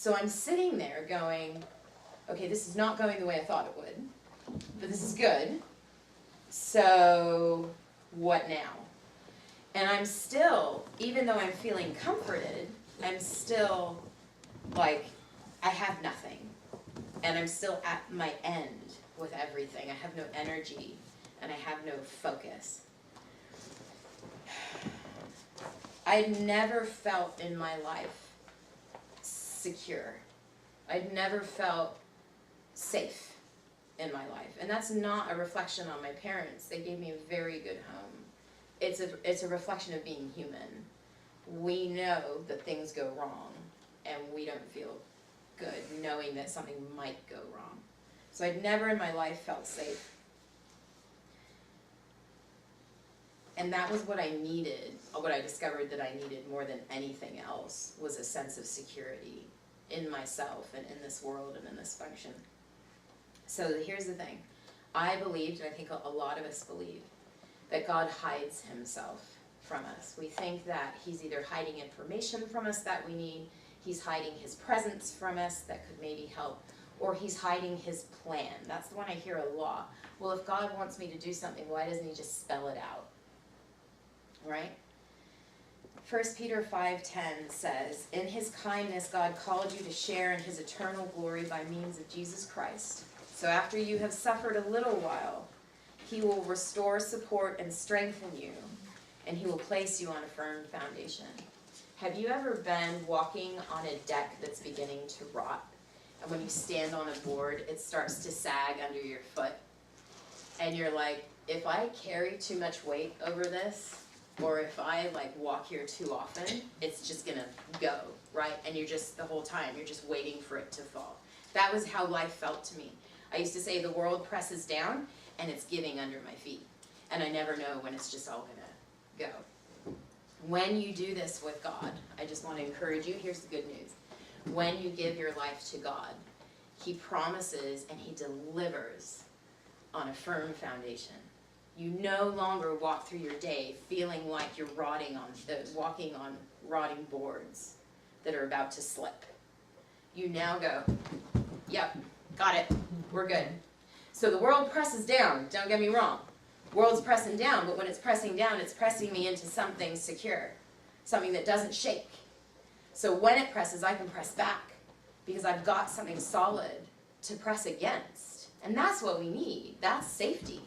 So I'm sitting there going, okay, this is not going the way I thought it would, but this is good. So what now? And I'm still, even though I'm feeling comforted, I'm still like, I have nothing. And I'm still at my end with everything. I have no energy and I have no focus. I'd never felt in my life secure. I'd never felt safe in my life. And that's not a reflection on my parents. They gave me a very good home. It's a reflection of being human. We know that things go wrong and we don't feel good knowing that something might go wrong. So I'd never in my life felt safe. And that was what I needed, what I discovered that I needed more than anything else was a sense of security in myself and in this world and in this function. So here's the thing. I believed, and I think a lot of us believe, that God hides himself from us. We think that he's either hiding information from us that we need, he's hiding his presence from us that could maybe help, or he's hiding his plan. That's the one I hear a lot. Well, if God wants me to do something, why doesn't he just spell it out? Right? 1 Peter 5:10 says, "In his kindness God called you to share in his eternal glory by means of Jesus Christ. So after you have suffered a little while, he will restore, support, and strengthen you, and he will place you on a firm foundation." Have you ever been walking on a deck that's beginning to rot? And when you stand on a board, it starts to sag under your foot. And you're like, if I carry too much weight over this, or if I like walk here too often, it's just gonna go, right? And you're just, the whole time, you're just waiting for it to fall. That was how life felt to me. I used to say the world presses down and it's giving under my feet. And I never know when it's just all gonna go. When you do this with God, I just want to encourage you, here's the good news. When you give your life to God, he promises and he delivers on a firm foundation. You no longer walk through your day feeling like you're walking on rotting boards that are about to slip. You now go, yep, got it, we're good. So the world presses down, don't get me wrong. World's pressing down, but when it's pressing down, it's pressing me into something secure, something that doesn't shake. So when it presses, I can press back because I've got something solid to press against. And that's what we need. That's safety.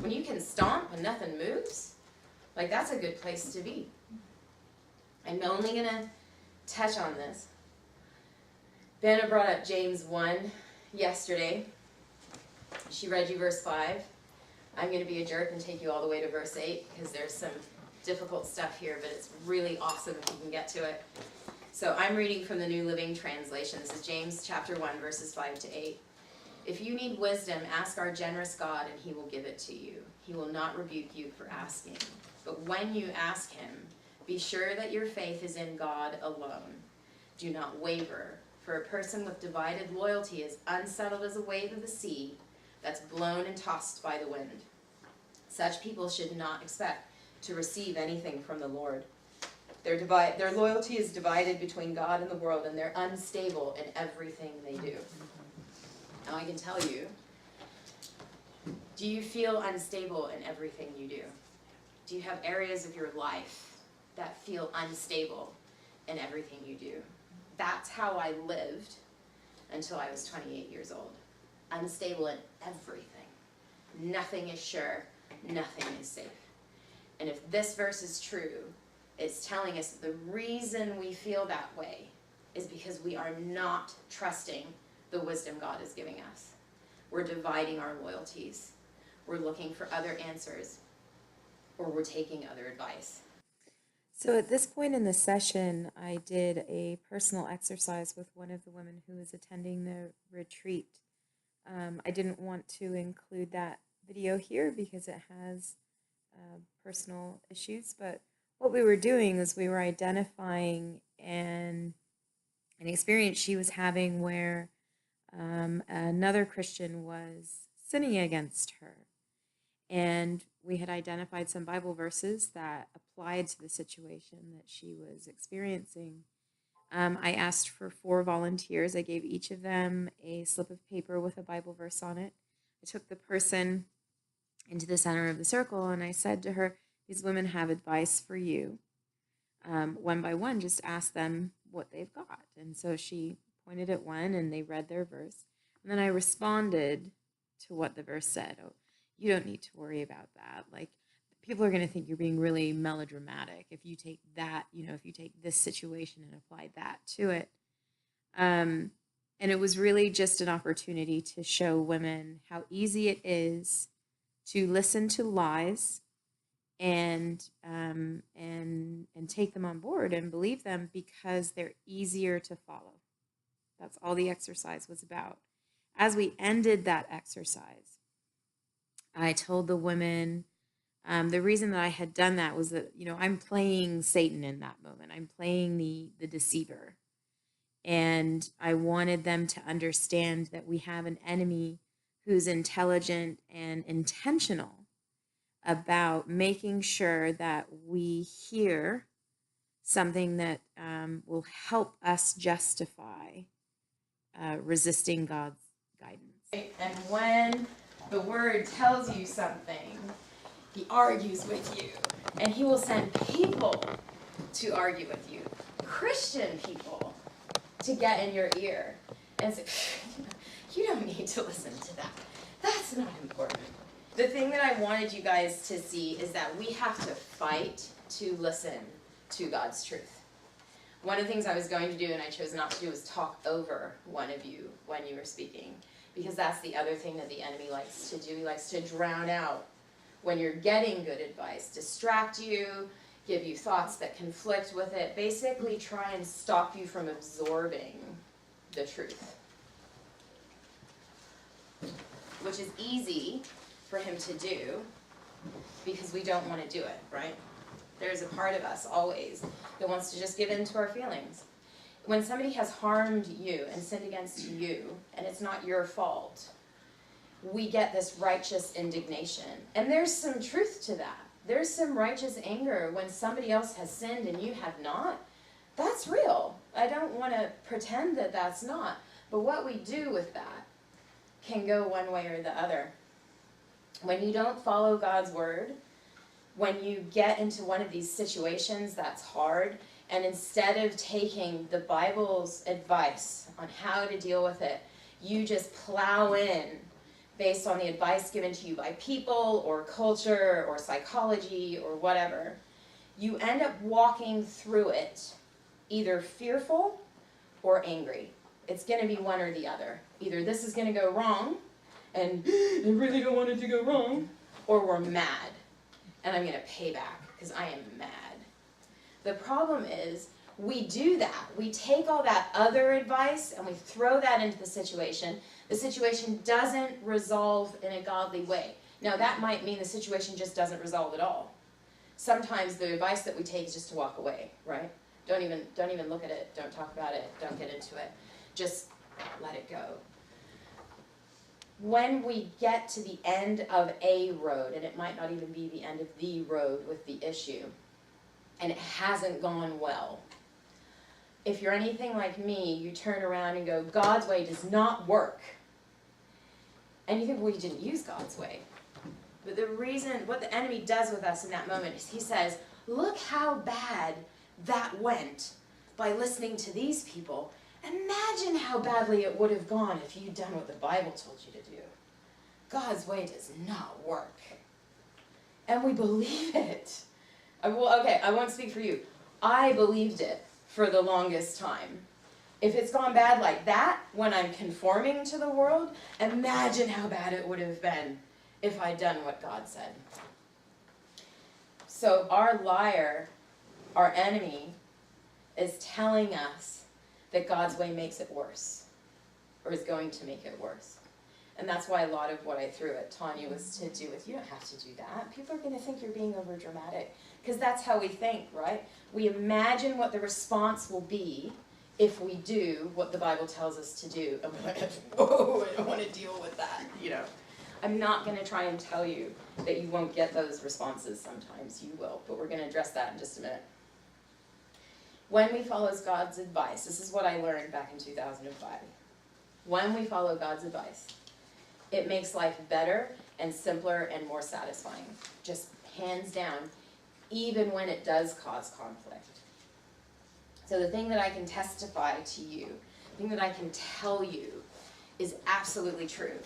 When you can stomp and nothing moves, like that's a good place to be. I'm only going to touch on this. Vanna brought up James 1 yesterday. She read you verse 5. I'm going to be a jerk and take you all the way to verse 8 because there's some difficult stuff here, but it's really awesome if you can get to it. So I'm reading from the New Living Translation. This is James chapter 1, verses 5 to 8. "If you need wisdom, ask our generous God and he will give it to you. He will not rebuke you for asking. But when you ask him, be sure that your faith is in God alone. Do not waver, for a person with divided loyalty is unsettled as a wave of the sea that's blown and tossed by the wind. Such people should not expect to receive anything from the Lord. Their loyalty is divided between God and the world, and they're unstable in everything they do." Now I can tell you, do you feel unstable in everything you do? Do you have areas of your life that feel unstable in everything you do? That's how I lived until I was 28 years old. Unstable in everything. Nothing is sure. Nothing is safe. And if this verse is true, it's telling us the reason we feel that way is because we are not trusting the wisdom God is giving us. We're dividing our loyalties. We're looking for other answers, or we're taking other advice. So at this point in the session, I did a personal exercise with one of the women who was attending the retreat. I didn't want to include that video here because it has personal issues, but what we were doing is we were identifying an experience she was having where another Christian was sinning against her. And we had identified some Bible verses that applied to the situation that she was experiencing. I asked for 4 volunteers. I gave each of them a slip of paper with a Bible verse on it. I took the person into the center of the circle and I said to her, these women have advice for you. One by one, just ask them what they've got. And so she pointed at one and they read their verse. And then I responded to what the verse said. Oh, you don't need to worry about that. Like, people are going to think you're being really melodramatic if you take that, if you take this situation and apply that to it. And it was really just an opportunity to show women how easy it is to listen to lies and take them on board and believe them because they're easier to follow. That's all the exercise was about. As we ended that exercise, I told the women, the reason that I had done that was that, I'm playing Satan in that moment. I'm playing the deceiver. And I wanted them to understand that we have an enemy who's intelligent and intentional about making sure that we hear something that will help us justify resisting God's guidance. And when the word tells you something, he argues with you. And he will send people to argue with you. Christian people to get in your ear and say, you don't need to listen to that. That's not important. The thing that I wanted you guys to see is that we have to fight to listen to God's truth. One of the things I was going to do and I chose not to do was talk over one of you when you were speaking, because that's the other thing that the enemy likes to do. He likes to drown out when you're getting good advice, distract you, give you thoughts that conflict with it, basically try and stop you from absorbing the truth, which is easy for him to do because we don't want to do it, right? There's a part of us always that wants to just give in to our feelings. When somebody has harmed you and sinned against you, and it's not your fault, we get this righteous indignation. And there's some truth to that. There's some righteous anger when somebody else has sinned and you have not. That's real. I don't want to pretend that that's not. But what we do with that can go one way or the other. When you don't follow God's word, when you get into one of these situations that's hard, and instead of taking the Bible's advice on how to deal with it, you just plow in based on the advice given to you by people or culture or psychology or whatever, you end up walking through it either fearful or angry. It's going to be one or the other. Either this is going to go wrong, and I really don't want it to go wrong, or we're mad, and I'm going to pay back because I am mad. The problem is we do that. We take all that other advice and we throw that into the situation. The situation doesn't resolve in a godly way. Now that might mean the situation just doesn't resolve at all. Sometimes the advice that we take is just to walk away, right? Don't even look at it. Don't talk about it. Don't get into it. Just let it go. When we get to the end of a road, and it might not even be the end of the road with the issue, and it hasn't gone well, if you're anything like me, you turn around and go, God's way does not work. And you think, well, you didn't use God's way. But the reason, what the enemy does with us in that moment is he says, look how bad that went by listening to these people. Imagine how badly it would have gone if you'd done what the Bible told you to do. God's way does not work. And we believe it. Well, okay, I won't speak for you. I believed it for the longest time. If it's gone bad like that when I'm conforming to the world, imagine how bad it would have been if I'd done what God said. So our liar, our enemy, is telling us that God's way makes it worse, or is going to make it worse. And that's why a lot of what I threw at Tanya was to do with, you don't have to do that. People are going to think you're being over dramatic. Because that's how we think, right? We imagine what the response will be if we do what the Bible tells us to do. And we're like, whoa, I don't want to deal with that, I'm not going to try and tell you that you won't get those responses. Sometimes you will, but we're going to address that in just a minute. When we follow God's advice, this is what I learned back in 2005. When we follow God's advice, it makes life better and simpler and more satisfying. Just hands down, even when it does cause conflict. So the thing that I can testify to you, the thing that I can tell you is absolutely true,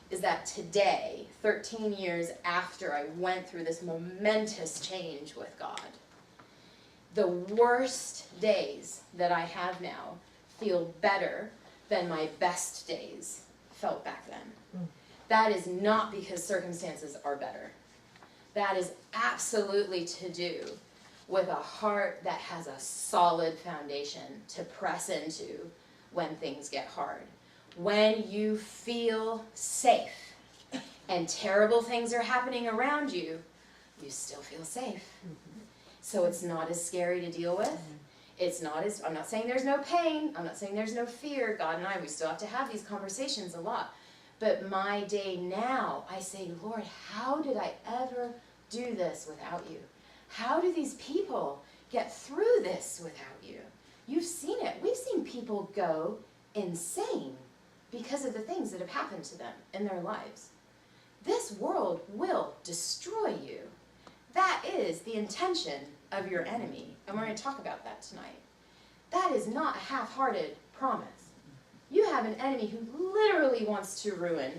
is that today, 13 years after I went through this momentous change with God, the worst days that I have now feel better than my best days felt back then. That is not because circumstances are better. That is absolutely to do with a heart that has a solid foundation to press into when things get hard. When you feel safe and terrible things are happening around you, you still feel safe. So it's not as scary to deal with. It's not as, I'm not saying there's no pain. I'm not saying there's no fear. God and I, we still have to have these conversations a lot. But my day now, I say, Lord, how did I ever do this without you? How do these people get through this without you? You've seen it. We've seen people go insane because of the things that have happened to them in their lives. This world will destroy you. That is the intention of your enemy, and we're going to talk about that tonight. That is not a half-hearted promise. You have an enemy who literally wants to ruin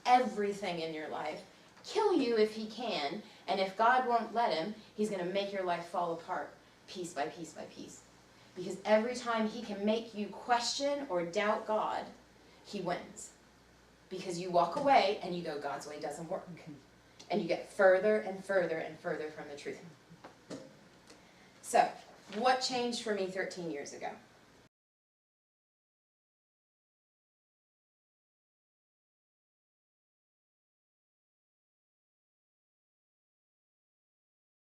everything in your life, kill you if he can, and if God won't let him, he's going to make your life fall apart piece by piece by piece. Because every time he can make you question or doubt God, he wins. Because you walk away and you go, God's way doesn't work. And you get further and further and further from the truth. So, what changed for me 13 years ago?